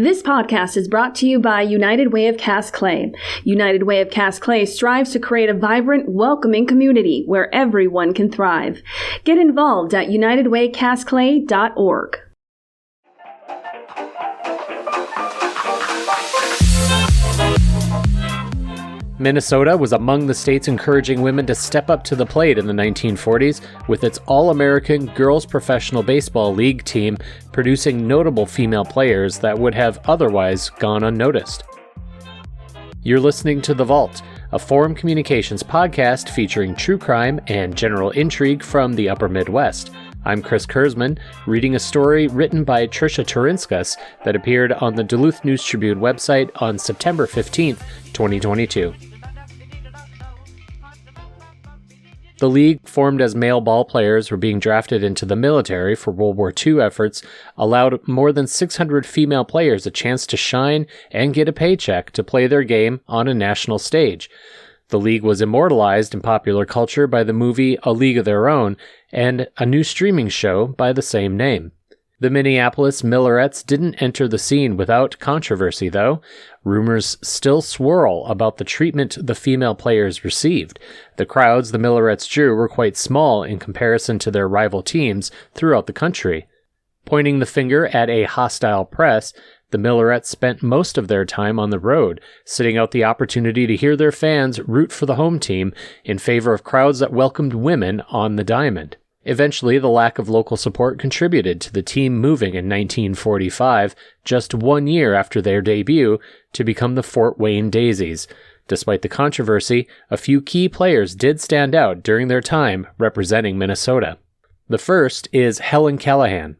This podcast is brought to you by United Way of Cast Clay. United Way of Cast Clay strives to create a vibrant, welcoming community where everyone can thrive. Get involved at unitedwaycastclay.org. Minnesota was among the states encouraging women to step up to the plate in the 1940s, with its All-American Girls Professional Baseball League team producing notable female players that would have otherwise gone unnoticed. You're listening to The Vault, a Forum Communications podcast featuring true crime and general intrigue from the Upper Midwest. I'm Chris Kurzman, reading a story written by Trisha Turinskas that appeared on the Duluth News-Tribune website on September 15th, 2022. The league, formed as male ball players were being drafted into the military for World War II efforts, allowed more than 600 female players a chance to shine and get a paycheck to play their game on a national stage. The league was immortalized in popular culture by the movie A League of Their Own and a new streaming show by the same name. The Minneapolis Millerettes didn't enter the scene without controversy, though. Rumors still swirl about the treatment the female players received. The crowds the Millerettes drew were quite small in comparison to their rival teams throughout the country. Pointing the finger at a hostile press, the Millerettes spent most of their time on the road, sitting out the opportunity to hear their fans root for the home team in favor of crowds that welcomed women on the diamond. Eventually, the lack of local support contributed to the team moving in 1945, just 1 year after their debut, to become the Fort Wayne Daisies. Despite the controversy, a few key players did stand out during their time representing Minnesota. The first is Helen Callahan.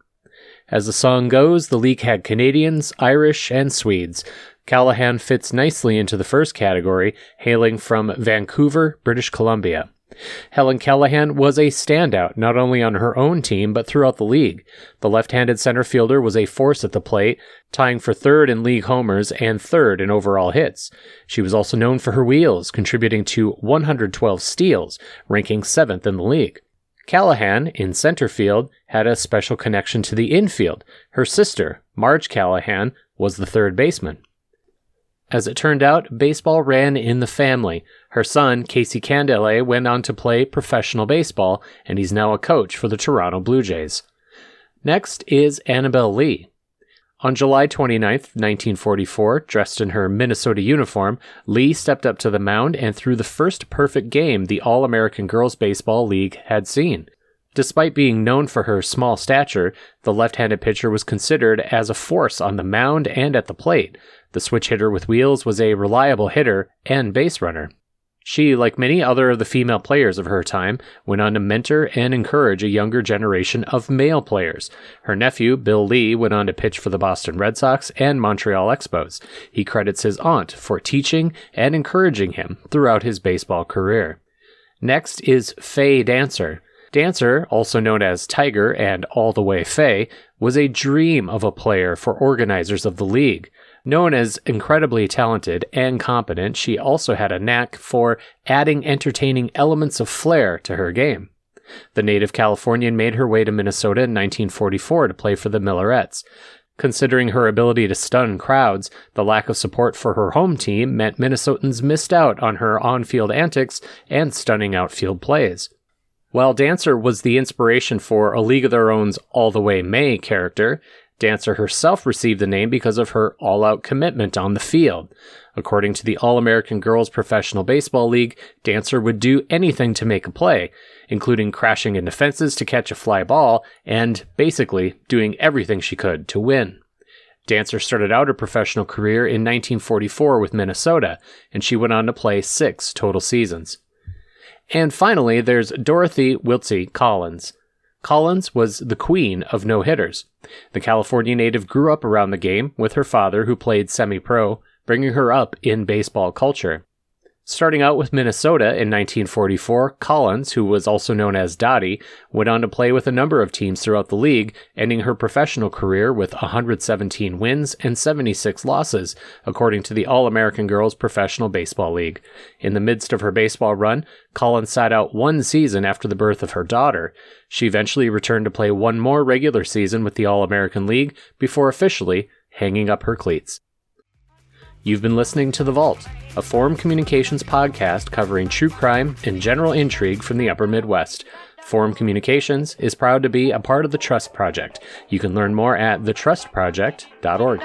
As the song goes, the league had Canadians, Irish, and Swedes. Callahan fits nicely into the first category, hailing from Vancouver, British Columbia. Helen Callahan was a standout not only on her own team but throughout the league. The left-handed center fielder was a force at the plate, tying for third in league homers and third in overall hits. She was also known for her wheels, contributing to 112 steals, ranking 7th in the league. Callahan, in center field, had a special connection to the infield. Her sister, Marge Callahan, was the third baseman. As it turned out, baseball ran in the family. Her son, Casey Candelet, went on to play professional baseball, and he's now a coach for the Toronto Blue Jays. Next is Annabelle Lee. On July 29, 1944, dressed in her Minnesota uniform, Lee stepped up to the mound and threw the first perfect game the All-American Girls Baseball League had seen. Despite being known for her small stature, the left-handed pitcher was considered as a force on the mound and at the plate. The switch hitter with wheels was a reliable hitter and base runner. She, like many other of the female players of her time, went on to mentor and encourage a younger generation of male players. Her nephew, Bill Lee, went on to pitch for the Boston Red Sox and Montreal Expos. He credits his aunt for teaching and encouraging him throughout his baseball career. Next is Faye Dancer. Dancer, also known as Tiger and All the Way Faye, was a dream of a player for organizers of the league. Known as incredibly talented and competent, she also had a knack for adding entertaining elements of flair to her game. The native Californian made her way to Minnesota in 1944 to play for the Millerettes. Considering her ability to stun crowds, the lack of support for her home team meant Minnesotans missed out on her on-field antics and stunning outfield plays. While Dancer was the inspiration for A League of Their Own's All the Way May character, Dancer herself received the name because of her all-out commitment on the field. According to the All-American Girls Professional Baseball League, Dancer would do anything to make a play, including crashing into fences to catch a fly ball and, basically, doing everything she could to win. Dancer started out her professional career in 1944 with Minnesota, and she went on to play 6 total seasons. And finally, there's Dorothy Wiltsy Collins. Collins was the queen of no-hitters. The California native grew up around the game with her father, who played semi-pro, bringing her up in baseball culture. Starting out with Minnesota in 1944, Collins, who was also known as Dottie, went on to play with a number of teams throughout the league, ending her professional career with 117 wins and 76 losses, according to the All-American Girls Professional Baseball League. In the midst of her baseball run, Collins sat out 1 season after the birth of her daughter. She eventually returned to play 1 more regular season with the All-American League before officially hanging up her cleats. You've been listening to The Vault, a Forum Communications podcast covering true crime and general intrigue from the upper Midwest. Forum Communications is proud to be a part of the Trust Project. You can learn more at thetrustproject.org.